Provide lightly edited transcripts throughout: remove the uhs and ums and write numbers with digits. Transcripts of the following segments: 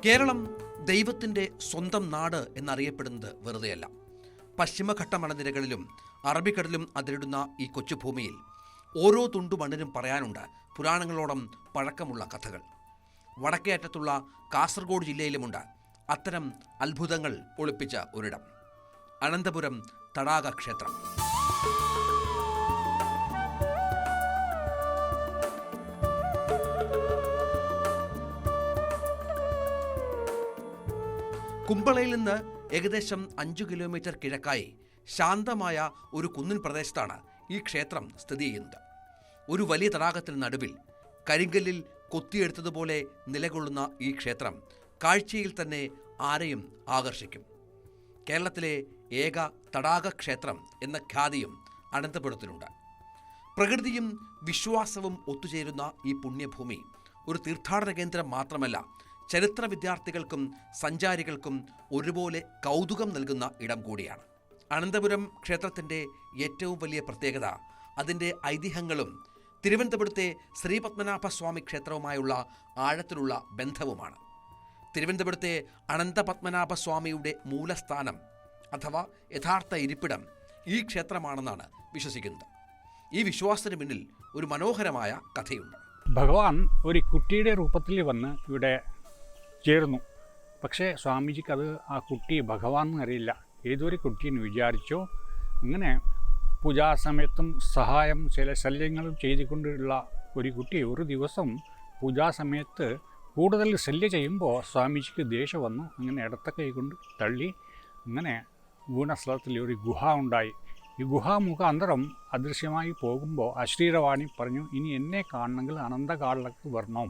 കേരളം ദൈവത്തിൻ്റെ സ്വന്തം നാട് എന്നറിയപ്പെടുന്നത് വെറുതെയല്ല. പശ്ചിമഘട്ട മലനിരകളിലും അറബിക്കടലും അതിരിടുന്ന ഈ കൊച്ചുഭൂമിയിൽ ഓരോ തുണ്ടു മണ്ണിനും പറയാനുണ്ട് പുരാണങ്ങളോളം പഴക്കമുള്ള കഥകൾ. വടക്കേ അറ്റത്തുള്ള കാസർഗോഡ് ജില്ലയിലുമുണ്ട് അത്തരം അത്ഭുതങ്ങൾ ഒളിപ്പിച്ച ഒരിടം, അനന്തപുരം തടാക ക്ഷേത്രം. കുമ്പളയിൽ നിന്ന് ഏകദേശം 5 കിലോമീറ്റർ കിഴക്കായി ശാന്തമായ ഒരു കുന്നിൻ പ്രദേശത്താണ് ഈ ക്ഷേത്രം സ്ഥിതി ചെയ്യുന്നത്. ഒരു വലിയ തടാകത്തിന് നടുവിൽ കരിങ്കല്ലിൽ കൊത്തിയെടുത്തതുപോലെ നിലകൊള്ളുന്ന ഈ ക്ഷേത്രം കാഴ്ചയിൽ തന്നെ ആരെയും ആകർഷിക്കും. കേരളത്തിലെ ഏക തടാക ക്ഷേത്രം എന്ന ഖ്യാതിയും അനന്തപുരത്തിനുണ്ട്. പ്രകൃതിയും വിശ്വാസവും ഒത്തുചേരുന്ന ഈ പുണ്യഭൂമി ഒരു തീർത്ഥാടന കേന്ദ്രം മാത്രമല്ല, ചരിത്ര വിദ്യാർത്ഥികൾക്കും സഞ്ചാരികൾക്കും ഒരുപോലെ കൗതുകം നൽകുന്ന ഇടം കൂടിയാണ്. അനന്തപുരം ക്ഷേത്രത്തിൻ്റെ ഏറ്റവും വലിയ പ്രത്യേകത അതിൻ്റെ ഐതിഹ്യങ്ങളും തിരുവനന്തപുരത്തെ ശ്രീപത്മനാഭസ്വാമി ക്ഷേത്രവുമായുള്ള ആഴത്തിലുള്ള ബന്ധവുമാണ്. തിരുവനന്തപുരത്തെ അനന്തപത്മനാഭസ്വാമിയുടെ മൂലസ്ഥാനം അഥവാ യഥാർത്ഥ ഇരിപ്പിടം ഈ ക്ഷേത്രമാണെന്നാണ് വിശ്വസിക്കുന്നത്. ഈ വിശ്വാസത്തിന് പിന്നിൽ ഒരു മനോഹരമായ കഥയുണ്ട്. ഭഗവാൻ ഒരു കുട്ടിയുടെ രൂപത്തിൽ വന്ന് ഇവിടെ ചേർന്നു. പക്ഷേ സ്വാമിജിക്ക് അത് ആ കുട്ടി ഭഗവാൻ എന്നറിയില്ല, ഏതൊരു കുട്ടിയെന്ന് വിചാരിച്ചോ. അങ്ങനെ പൂജാസമയത്തും സഹായം ചില ശല്യങ്ങളും ചെയ്തുകൊണ്ടുള്ള ഒരു കുട്ടി ഒരു ദിവസം പൂജാസമയത്ത് കൂടുതൽ ശല്യം ചെയ്യുമ്പോൾ സ്വാമിജിക്ക് ദേഷ്യം വന്നു. അങ്ങനെ ഇടത്ത കൈ കൊണ്ട് തള്ളി അങ്ങനെ വീണ സ്ഥലത്തിൽ ഒരു ഗുഹ ഉണ്ടായി. ഈ ഗുഹ മുഖാന്തരം അദൃശ്യമായി പോകുമ്പോൾ അശ്രീരവാണി പറഞ്ഞു, ഇനി എന്നെ കാണണമെങ്കിൽ അനന്തകാളിലേക്ക് വരണം.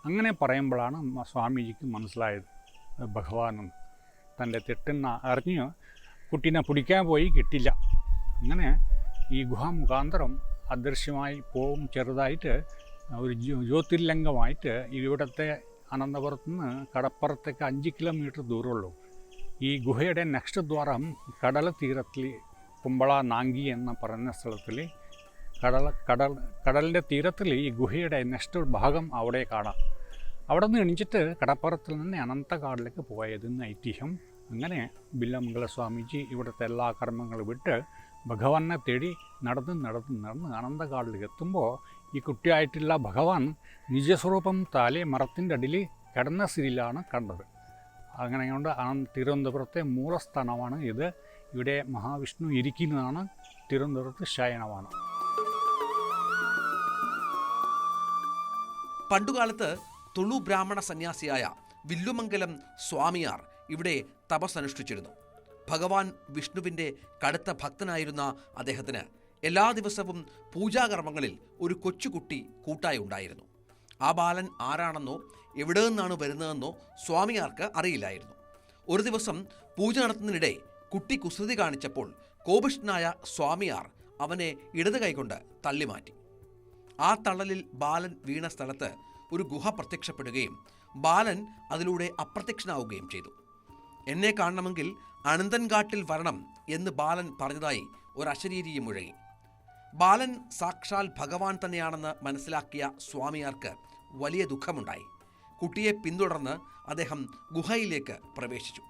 അങ്ങനെ പറയുമ്പോഴാണ് സ്വാമിജിക്ക് മനസ്സിലായത് ഭഗവാനും തൻ്റെ തെറ്റെന്ന് അറിഞ്ഞ് കുട്ടീനെ പിടിക്കാൻ പോയി, കിട്ടില്ല. അങ്ങനെ ഈ ഗുഹ മുഖാന്തരം അദൃശ്യമായി പോകും. ചെറുതായിട്ട് ഒരു ജ്യോതിർലിംഗമായിട്ട് ഇവിടുത്തെ അനന്തപുരത്ത് നിന്ന് കടപ്പുറത്തേക്ക് 5 കിലോമീറ്റർ ദൂരമുള്ളൂ. ഈ ഗുഹയുടെ നെക്സ്റ്റ് ദ്വാരം കടൽ തീരത്തിൽ കുമ്പള നാങ്കി എന്ന പറഞ്ഞ സ്ഥലത്തിൽ കടലിൻ്റെ തീരത്തിൽ ഈ ഗുഹയുടെ നെക്സ്റ്റ് ഭാഗം അവിടെ കാണാം. അവിടെ നിന്ന് എണിച്ചിട്ട് കടപ്പുറത്തിൽ നിന്ന് അനന്തകാടിലേക്ക് പോയതെന്ന് ഐതിഹ്യം. അങ്ങനെ ബില്ലമംഗല സ്വാമിജി ഇവിടുത്തെ എല്ലാ കർമ്മങ്ങളും വിട്ട് ഭഗവാനെ തേടി നടന്ന് അനന്തകാടിലേക്ക് എത്തുമ്പോൾ ഈ കുട്ടിയായിട്ടുള്ള ഭഗവാൻ നിജസ്വരൂപം താലെ മരത്തിൻ്റെ അടിയിൽ കിടന്ന സ്ഥിതിയിലാണ് കണ്ടത്. അങ്ങനെ കൊണ്ട് തിരുവനന്തപുരത്തെ മൂലസ്ഥാനമാണ് ഇത്. ഇവിടെ മഹാവിഷ്ണു ഇരിക്കുന്നതാണ്. തിരുവനന്തപുരത്ത് ശയനമാണ്. പണ്ടുകാലത്ത് തുളു ബ്രാഹ്മണ സന്യാസിയായ വില്ലുമംഗലം സ്വാമിയാർ ഇവിടെ തപസ്സനുഷ്ഠിച്ചിരുന്നു. ഭഗവാൻ വിഷ്ണുവിൻ്റെ കടുത്ത ഭക്തനായിരുന്ന അദ്ദേഹത്തിന് എല്ലാ ദിവസവും പൂജാകർമ്മങ്ങളിൽ ഒരു കൊച്ചുകുട്ടി കൂട്ടായി ഉണ്ടായിരുന്നു. ആ ബാലൻ ആരാണെന്നോ എവിടെ നിന്നാണ് വരുന്നതെന്നോ സ്വാമിയാർക്ക് അറിയില്ലായിരുന്നു. ഒരു ദിവസം പൂജ നടത്തുന്നതിനിടെ കുട്ടി കുസൃതി കാണിച്ചപ്പോൾ കോപിഷ്ഠനായ സ്വാമിയാർ അവനെ ഇടത് കൈകൊണ്ട് തള്ളിമാറ്റി. ആ തള്ളലിൽ ബാലൻ വീണ സ്ഥലത്ത് ഒരു ഗുഹ പ്രത്യക്ഷപ്പെടുകയും ബാലൻ അതിലൂടെ അപ്രത്യക്ഷനാവുകയും ചെയ്തു. എന്നെ കാണണമെങ്കിൽ അനന്തൻകാട്ടിൽ വരണം എന്ന് ബാലൻ പറഞ്ഞതായി ഒരു അശരീരിയും മുഴങ്ങി. ബാലൻ സാക്ഷാൽ ഭഗവാൻ തന്നെയാണെന്ന് മനസ്സിലാക്കിയ സ്വാമിയാർക്ക് വലിയ ദുഃഖമുണ്ടായി. കുട്ടിയെ പിന്തുടർന്ന് അദ്ദേഹം ഗുഹയിലേക്ക് പ്രവേശിച്ചു.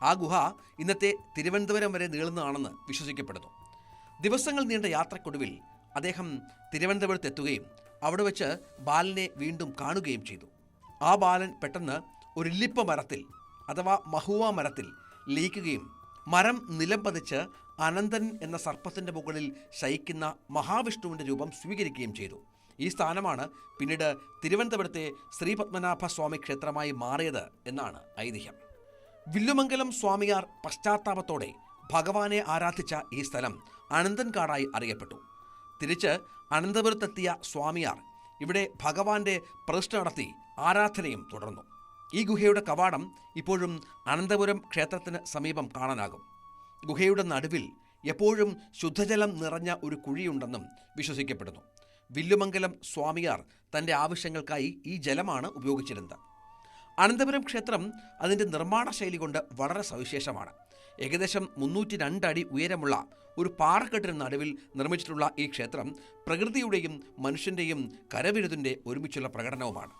ആ ഗുഹ ഇന്നത്തെ തിരുവനന്തപുരം വരെ നീളുന്നതാണെന്ന് വിശ്വസിക്കപ്പെടുന്നു. ദിവസങ്ങൾ നീണ്ട യാത്രക്കൊടുവിൽ അദ്ദേഹം തിരുവനന്തപുരത്തെത്തുകയും അവിടെ വെച്ച് ബാലനെ വീണ്ടും കാണുകയും ചെയ്തു. ആ ബാലൻ പെട്ടെന്ന് ഒരു ഇല്ലിപ്പ മരത്തിൽ അഥവാ മഹുവ മരത്തിൽ ലയിക്കുകയും മരം നിലം പതിച്ച് അനന്തൻ എന്ന സർപ്പത്തിൻ്റെ മുകളിൽ ശയിക്കുന്ന മഹാവിഷ്ണുവിൻ്റെ രൂപം സ്വീകരിക്കുകയും ചെയ്തു. ഈ സ്ഥാനമാണ് പിന്നീട് തിരുവനന്തപുരത്തെ ശ്രീപത്മനാഭസ്വാമി ക്ഷേത്രമായി മാറിയത് എന്നാണ് ഐതിഹ്യം. വില്ലുമംഗലം സ്വാമിയാർ പശ്ചാത്താപത്തോടെ ഭഗവാനെ ആരാധിച്ച ഈ സ്ഥലം അനന്തൻകാടായി അറിയപ്പെട്ടു. തിരിച്ച് അനന്തപുരത്തെത്തിയ സ്വാമിയാർ ഇവിടെ ഭഗവാന്റെ പ്രതിഷ്ഠ നടത്തി ആരാധനയും തുടർന്നു. ഈ ഗുഹയുടെ കവാടം ഇപ്പോഴും അനന്തപുരം ക്ഷേത്രത്തിന് സമീപം കാണാനാകും. ഗുഹയുടെ നടുവിൽ എപ്പോഴും ശുദ്ധജലം നിറഞ്ഞ ഒരു കുഴിയുണ്ടെന്നും വിശ്വസിക്കപ്പെടുന്നു. വില്ലുമംഗലം സ്വാമിയാർ തൻ്റെ ആവശ്യങ്ങൾക്കായി ഈ ജലമാണ് ഉപയോഗിച്ചിരുന്നത്. അനന്തപുരം ക്ഷേത്രം അതിൻ്റെ നിർമ്മാണ ശൈലി കൊണ്ട് വളരെ സവിശേഷമാണ്. ഏകദേശം 302 അടി ഉയരമുള്ള ഒരു പാറക്കെട്ടിന് നടുവിൽ നിർമ്മിച്ചിട്ടുള്ള ഈ ക്ഷേത്രം പ്രകൃതിയുടെയും മനുഷ്യൻ്റെയും കരവിരുതിൻ്റെ ഒരുമിച്ചുള്ള പ്രകടനവുമാണ്.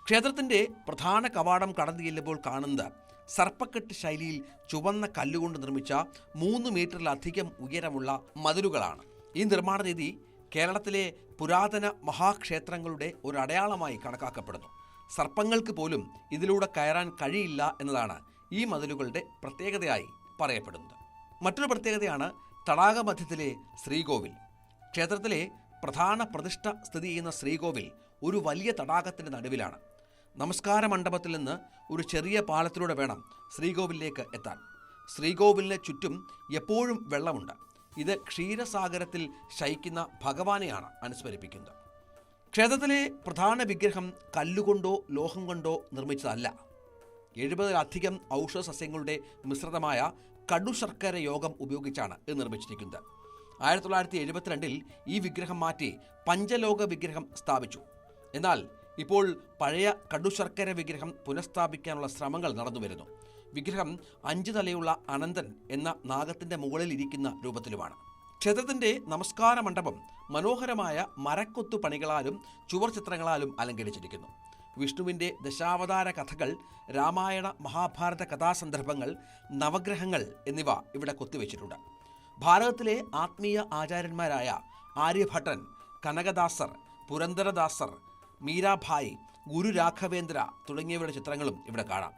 ക്ഷേത്രത്തിൻ്റെ പ്രധാന കവാടം കടന്നു ചെല്ലുമ്പോൾ കാണുന്നത് സർപ്പക്കെട്ട് ശൈലിയിൽ ചുവന്ന കല്ലുകൊണ്ട് നിർമ്മിച്ച 3 മീറ്ററിലധികം ഉയരമുള്ള മതിലുകളാണ്. ഈ നിർമ്മാണ രീതി കേരളത്തിലെ പുരാതന മഹാക്ഷേത്രങ്ങളുടെ ഒരു അടയാളമായി കണക്കാക്കപ്പെടുന്നു. സർപ്പങ്ങൾക്ക് പോലും ഇതിലൂടെ കയറാൻ കഴിയില്ല എന്നതാണ് ഈ മതിലുകളുടെ പ്രത്യേകതയായി പറയപ്പെടുന്നത്. മറ്റൊരു പ്രത്യേകതയാണ് തടാകമധ്യത്തിലെ ശ്രീകോവിൽ. ക്ഷേത്രത്തിലെ പ്രധാന പ്രതിഷ്ഠ സ്ഥിതി ചെയ്യുന്ന ശ്രീകോവിൽ ഒരു വലിയ തടാകത്തിൻ്റെ നടുവിലാണ്. നമസ്കാര മണ്ഡപത്തിൽ നിന്ന് ഒരു ചെറിയ പാലത്തിലൂടെ വേണം ശ്രീകോവിലേക്ക് എത്താൻ. ശ്രീകോവിലിന് ചുറ്റും എപ്പോഴും വെള്ളമുണ്ട്. ഇത് ക്ഷീരസാഗരത്തിൽ ശയിക്കുന്ന ഭഗവാനെയാണ് അനുസ്മരിപ്പിക്കുന്നത്. ക്ഷേത്രത്തിലെ പ്രധാന വിഗ്രഹം കല്ലുകൊണ്ടോ ലോഹം കൊണ്ടോ നിർമ്മിച്ചതല്ല. 70-ലധികം ഔഷധ സസ്യങ്ങളുടെ മിശ്രിതമായ കടുശർക്കര യോഗം ഉപയോഗിച്ചാണ് ഇത് നിർമ്മിച്ചിരിക്കുന്നത്. 1972 ഈ വിഗ്രഹം മാറ്റി പഞ്ചലോക വിഗ്രഹം സ്ഥാപിച്ചു. എന്നാൽ ഇപ്പോൾ പഴയ കടുശർക്കര വിഗ്രഹം പുനഃസ്ഥാപിക്കാനുള്ള ശ്രമങ്ങൾ നടന്നുവരുന്നു. വിഗ്രഹം 5 തലയുള്ള അനന്തൻ എന്ന നാഗത്തിൻ്റെ മുകളിൽ ഇരിക്കുന്ന രൂപത്തിലുമാണ്. ക്ഷേത്രത്തിൻ്റെ നമസ്കാര മണ്ഡപം മനോഹരമായ മരക്കൊത്തു പണികളാലും ചുവർ ചിത്രങ്ങളാലും അലങ്കരിച്ചിരിക്കുന്നു. വിഷ്ണുവിൻ്റെ ദശാവതാര കഥകൾ, രാമായണ മഹാഭാരത കഥാസന്ദർഭങ്ങൾ, നവഗ്രഹങ്ങൾ എന്നിവ ഇവിടെ കൊത്തിവെച്ചിട്ടുണ്ട്. ഭാരതത്തിലെ ആത്മീയ ആചാര്യന്മാരായ ആര്യഭട്ടൻ, കനകദാസർ, പുരന്ദരദാസർ, മീരാഭായ്, ഗുരു രാഘവേന്ദ്ര തുടങ്ങിയവരുടെ ചിത്രങ്ങളും ഇവിടെ കാണാം.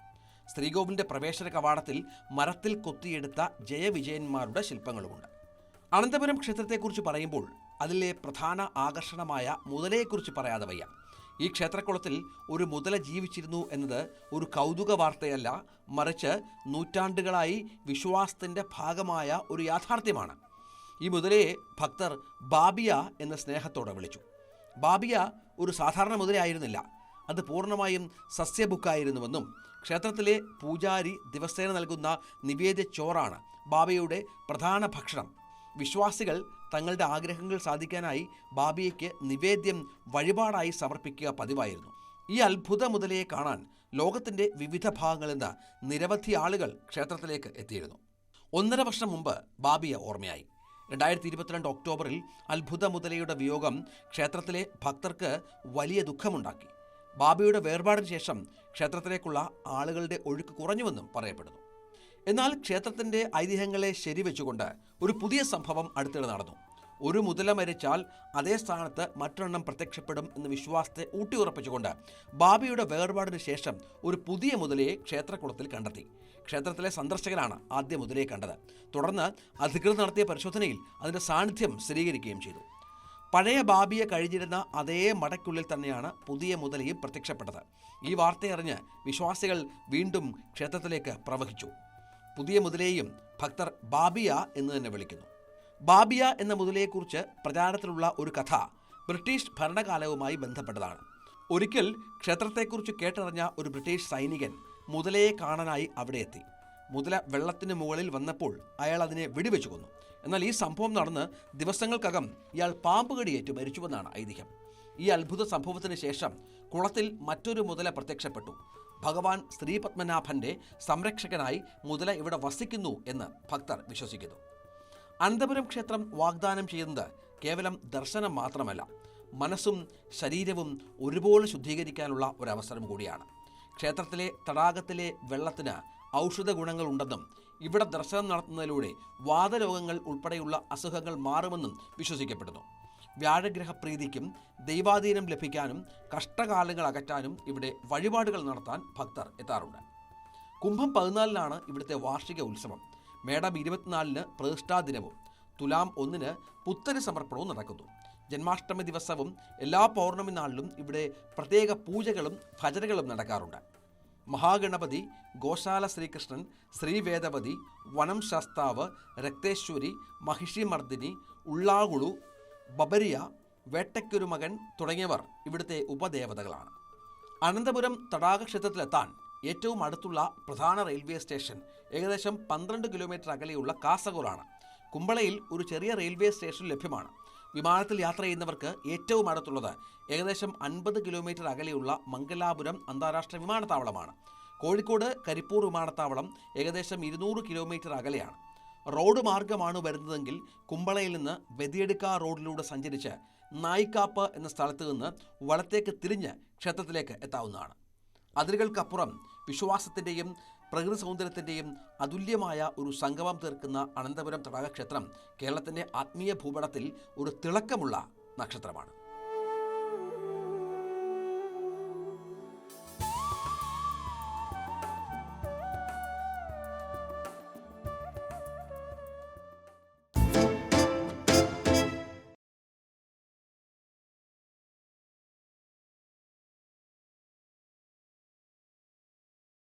ശ്രീകോവിലിൻ്റെ പ്രവേശന കവാടത്തിൽ മരത്തിൽ കൊത്തിയെടുത്ത ജയവിജയന്മാരുടെ ശില്പങ്ങളുമുണ്ട്. അനന്തപുരം ക്ഷേത്രത്തെക്കുറിച്ച് പറയുമ്പോൾ അതിലെ പ്രധാന ആകർഷണമായ മുതലയെക്കുറിച്ച് പറയാതെ വയ്യ. ഈ ക്ഷേത്രക്കുളത്തിൽ ഒരു മുതല ജീവിച്ചിരുന്നു എന്നത് ഒരു കൗതുക വാർത്തയല്ല, മറിച്ച് നൂറ്റാണ്ടുകളായി വിശ്വാസത്തിൻ്റെ ഭാഗമായ ഒരു യാഥാർത്ഥ്യമാണ്. ഈ മുതലയെ ഭക്തർ ബാബിയ എന്ന സ്നേഹത്തോടെ വിളിച്ചു. ബാബിയ ഒരു സാധാരണ മുതലയായിരുന്നില്ല, അത് പൂർണ്ണമായും സസ്യബുക്കായിരുന്നുവെന്നും ക്ഷേത്രത്തിലെ പൂജാരി ദിവസേന നൽകുന്ന നിവേദ്യ ചോറാണ് ബാബയുടെ പ്രധാന ഭക്ഷണം. വിശ്വാസികൾ തങ്ങളുടെ ആഗ്രഹങ്ങൾ സാധിക്കാനായി ബാബിയയ്ക്ക് നിവേദ്യം വഴിപാടായി സമർപ്പിക്കുക പതിവായിരുന്നു. ഈ അത്ഭുത മുതലയെ കാണാൻ ലോകത്തിൻ്റെ വിവിധ ഭാഗങ്ങളിൽ നിന്ന് നിരവധി ആളുകൾ ക്ഷേത്രത്തിലേക്ക് എത്തിയിരുന്നു. 1.5 വർഷം മുമ്പ് ബാബിയ ഓർമ്മയായി. 2022 ഒക്ടോബറിൽ അത്ഭുത മുതലയുടെ വിയോഗം ക്ഷേത്രത്തിലെ ഭക്തർക്ക് വലിയ ദുഃഖമുണ്ടാക്കി. ബാബിയുടെ വേർപാടിന് ശേഷം ക്ഷേത്രത്തിലേക്കുള്ള ആളുകളുടെ ഒഴുക്ക് കുറഞ്ഞുവെന്നും പറയപ്പെടുന്നു. എന്നാൽ ക്ഷേത്രത്തിൻ്റെ ഐതിഹ്യങ്ങളെ ശരിവെച്ചുകൊണ്ട് ഒരു പുതിയ സംഭവം അടുത്തിടെ നടന്നു. ഒരു മുതല മരിച്ചാൽ അതേ സ്ഥാനത്ത് മറ്റൊരെണ്ണം പ്രത്യക്ഷപ്പെടും എന്ന വിശ്വാസത്തെ ഊട്ടിയുറപ്പിച്ചുകൊണ്ട് ബാബിയുടെ വേർപാടിന് ശേഷം ഒരു പുതിയ മുതലയെ ക്ഷേത്രക്കുളത്തിൽ കണ്ടെത്തി. ക്ഷേത്രത്തിലെ സന്ദർശകരാണ് ആദ്യ മുതലയെ കണ്ടത്. തുടർന്ന് അധികൃതർ നടത്തിയ പരിശോധനയിൽ അതിൻ്റെ സാന്നിധ്യം സ്ഥിരീകരിക്കുകയും ചെയ്തു. പഴയ ബാബിയെ കഴിഞ്ഞിരുന്ന അതേ മടയ്ക്കുള്ളിൽ തന്നെയാണ് പുതിയ മുതലയും പ്രത്യക്ഷപ്പെട്ടത്. ഈ വാർത്തയറിഞ്ഞ് വിശ്വാസികൾ വീണ്ടും ക്ഷേത്രത്തിലേക്ക് പ്രവഹിച്ചു. പുതിയ മുതലയെയും ഭക്തർ ബാബിയ എന്ന് തന്നെ വിളിക്കുന്നു. ബാബിയ എന്ന മുതലയെക്കുറിച്ച് പ്രചാരത്തിലുള്ള ഒരു കഥ ബ്രിട്ടീഷ് ഭരണകാലവുമായി ബന്ധപ്പെട്ടതാണ്. ഒരിക്കൽ ക്ഷേത്രത്തെക്കുറിച്ച് കേട്ടറിഞ്ഞ ഒരു ബ്രിട്ടീഷ് സൈനികൻ മുതലയെ കാണാനായി അവിടെ എത്തി. മുതല വെള്ളത്തിന് മുകളിൽ വന്നപ്പോൾ അയാൾ അതിനെ വെടിവെച്ചു കൊന്നു. എന്നാൽ ഈ സംഭവം നടന്ന് ദിവസങ്ങൾക്കകം ഇയാൾ പാമ്പ് കടിയേറ്റ് മരിച്ചുവെന്നാണ് ഐതിഹ്യം. ഈ അത്ഭുത സംഭവത്തിന് ശേഷം കുളത്തിൽ മറ്റൊരു മുതല പ്രത്യക്ഷപ്പെട്ടു. ഭഗവാൻ ശ്രീപത്മനാഭൻ്റെ സംരക്ഷകനായി മുതല ഇവിടെ വസിക്കുന്നു എന്ന് ഭക്തർ വിശ്വസിക്കുന്നു. അനന്തപുരം ക്ഷേത്രം വാഗ്ദാനം ചെയ്യുന്നത് കേവലം ദർശനം മാത്രമല്ല, മനസ്സും ശരീരവും ഒരുപോലെ ശുദ്ധീകരിക്കാനുള്ള ഒരവസരം കൂടിയാണ്. ക്ഷേത്രത്തിലെ തടാകത്തിലെ വെള്ളത്തിന് ഔഷധ ഗുണങ്ങളുണ്ടെന്നും ഇവിടെ ദർശനം നടത്തുന്നതിലൂടെ വാതരോഗങ്ങൾ ഉൾപ്പെടെയുള്ള അസുഖങ്ങൾ മാറുമെന്നും വിശ്വസിക്കപ്പെടുന്നു. വ്യാഴഗ്രഹപ്രീതിക്കും ദൈവാധീനം ലഭിക്കാനും കഷ്ടകാലങ്ങൾ അകറ്റാനും ഇവിടെ വഴിപാടുകൾ നടത്താൻ ഭക്തർ എത്താറുണ്ട്. കുംഭം 14-നാണ് ഇവിടുത്തെ വാർഷിക ഉത്സവം. മേടം 24-ന് പ്രതിഷ്ഠാ ദിനവും തുലാം 1-ന് പുത്തരി സമർപ്പണവും നടക്കുന്നു. ജന്മാഷ്ടമി ദിവസവും എല്ലാ പൗർണമി നാളിലും ഇവിടെ പ്രത്യേക പൂജകളും ഭജനകളും നടക്കാറുണ്ട്. മഹാഗണപതി, ഗോശാല ശ്രീകൃഷ്ണൻ, ശ്രീവേദവതി, വനം ശാസ്താവ്, രക്തേശ്വരി, മഹിഷിമർദിനി, ഉള്ളാകുളു, ബബരിയ, വേട്ടയ്ക്കൊരു മകൻ തുടങ്ങിയവർ ഇവിടുത്തെ ഉപദേവതകളാണ്. അനന്തപുരം തടാകക്ഷേത്രത്തിലെത്താൻ ഏറ്റവും അടുത്തുള്ള പ്രധാന റെയിൽവേ സ്റ്റേഷൻ ഏകദേശം 12 കിലോമീറ്റർ അകലെയുള്ള കാസർഗോഡാണ്. കുമ്പളയിൽ ഒരു ചെറിയ റെയിൽവേ സ്റ്റേഷൻ ലഭ്യമാണ്. വിമാനത്തിൽ യാത്ര ചെയ്യുന്നവർക്ക് ഏറ്റവും അടുത്തുള്ളത് ഏകദേശം 50 കിലോമീറ്റർ അകലെയുള്ള മംഗലാപുരം അന്താരാഷ്ട്ര വിമാനത്താവളമാണ്. കോഴിക്കോട് കരിപ്പൂർ വിമാനത്താവളം ഏകദേശം 200 കിലോമീറ്റർ അകലെയാണ്. റോഡ് മാർഗമാണ് വരുന്നതെങ്കിൽ കുമ്പളയിൽ നിന്ന് വെതിയെടുക്ക റോഡിലൂടെ സഞ്ചരിച്ച് നായിക്കാപ്പ് എന്ന സ്ഥലത്ത് നിന്ന് വലത്തേക്ക് തിരിഞ്ഞ് ക്ഷേത്രത്തിലേക്ക് എത്താവുന്നതാണ്. അതിരുകൾക്കപ്പുറം വിശ്വാസത്തിൻ്റെയും പ്രകൃതി സൗന്ദര്യത്തിൻ്റെയും അതുല്യമായ ഒരു സംഗമം തീർക്കുന്ന അനന്തപുരം തടാകക്ഷേത്രം കേരളത്തിൻ്റെ ആത്മീയ ഭൂപടത്തിൽ ഒരു തിളക്കമുള്ള നക്ഷത്രമാണ്.